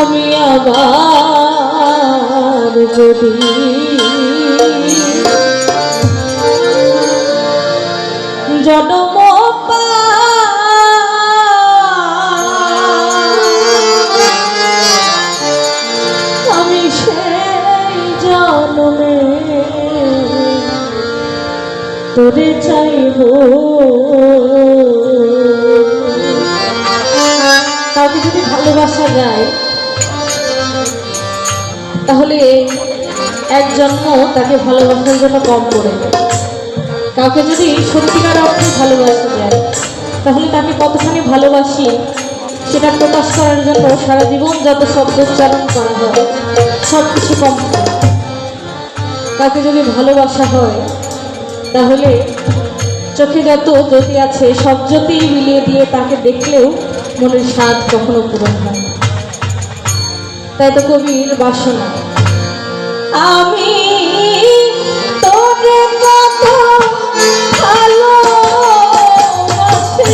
আমি আবার যদি জন্ম আমি সেই জন্মে তোরে চাইব। কাউকে যদি ভালোবাসা যায় তাহলে এক জন্ম তাকে ভালোবাসার জন্য কম করে দেয়। কাউকে যদি সত্যিকার অর্থে ভালোবাসা যায় তাহলে তাকে কতখানি ভালোবাসি সেটা প্রকাশ করার জন্য সারা জীবন যত শব্দ উচ্চারণ করা হয় সব কিছু কম করে। কাউকে যদি ভালোবাসা হয় তাহলে চোখে যত জ্যোতি আছে সব জ্যোতি মিলিয়ে দিয়ে তাকে দেখলেও মনের স্বাদ কখনো পূরণ হয়। তাই তো কবির বাসনা, আমি তোরে কত ভালোবাসি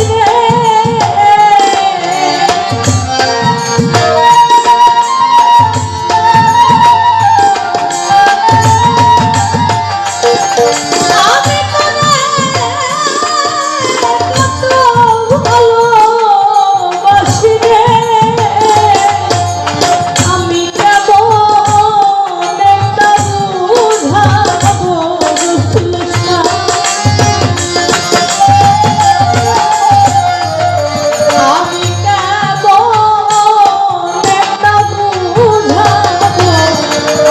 রে, আমি তোরে কত ভালোবাসি রে, আমি কেমন একটা বুঝাবো রসুলটা, আমি কেমন একটা বুঝাবো,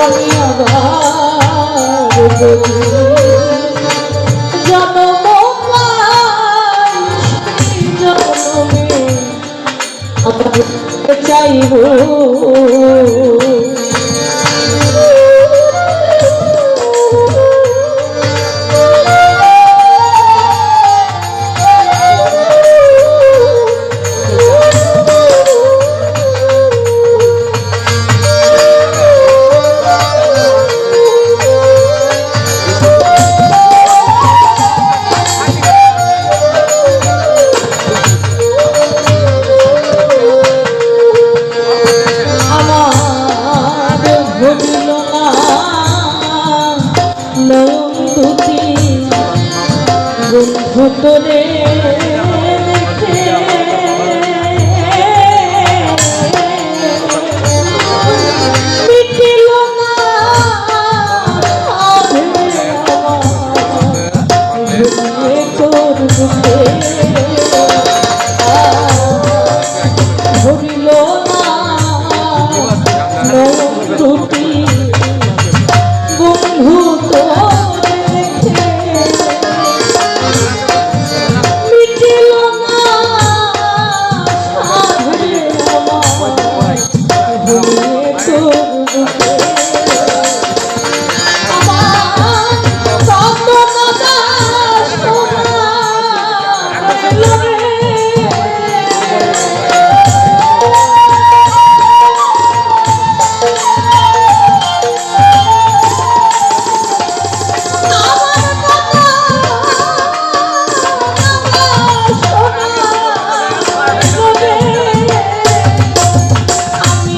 আমি আবার যদি জন্ম পাই সেই জন্মে আবার চাইব। নয়ন দুটি বন্ধু তোরে দেখে মিটিল না তোর দুঃখে ধরিল না নয়ন দুটি বন্ধু তোরে দেখে মিটিল না সাধে আমার ভুলে তোর দুঃখে আমার কত কথা শোনা গেল রে, আমি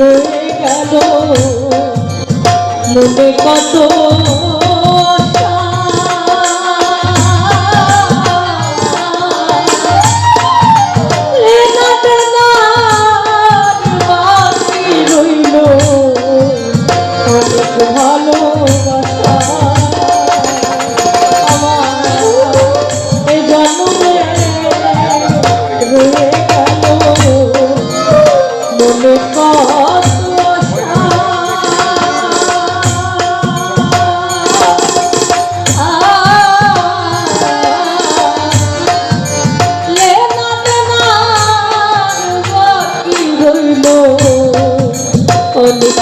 রয়ে গেল মনে কত অনেক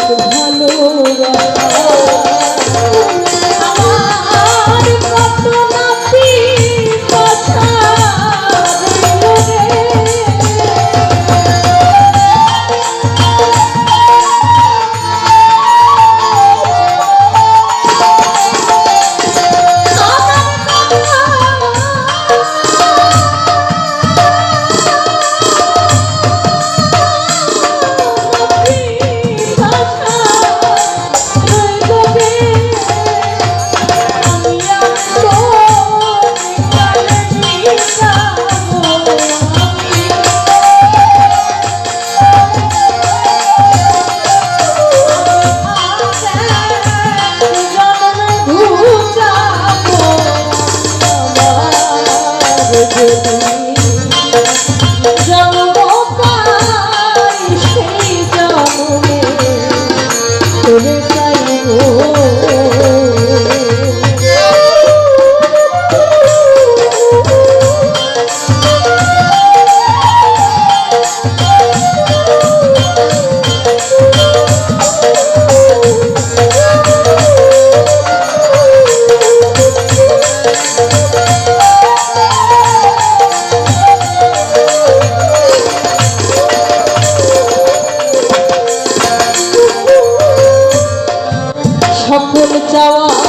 সকল চাওয়ার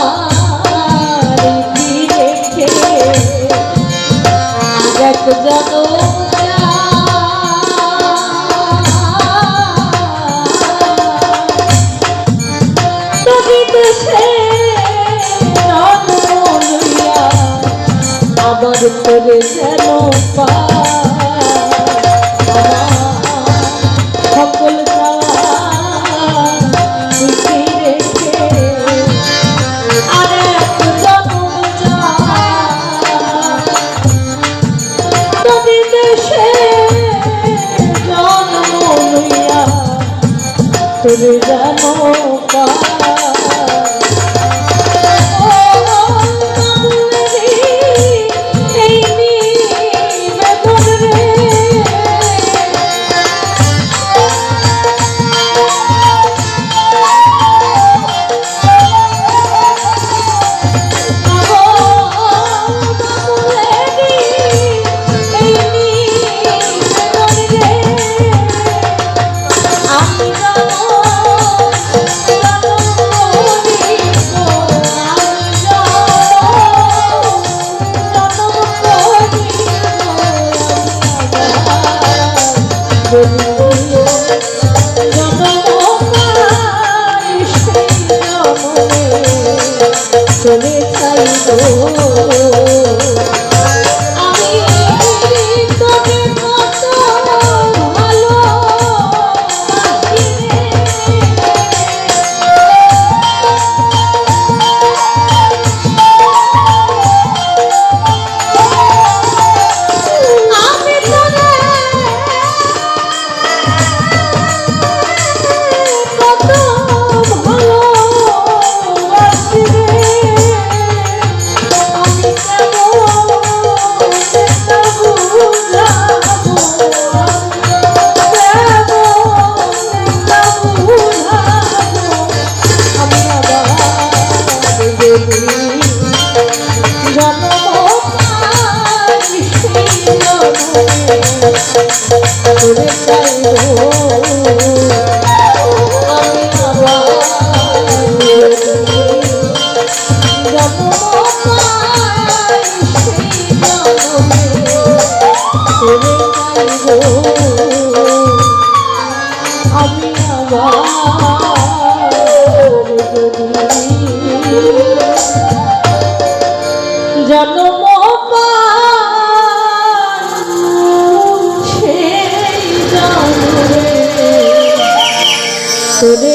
রেখে এক আবার করে যেন সকল তোরে জানো চলে চাইব আমি তোকে কত ভালোবাসি আমি তোকে কত ভালোবাসি আমি আবার জন্ম সেই জন্মে তোরে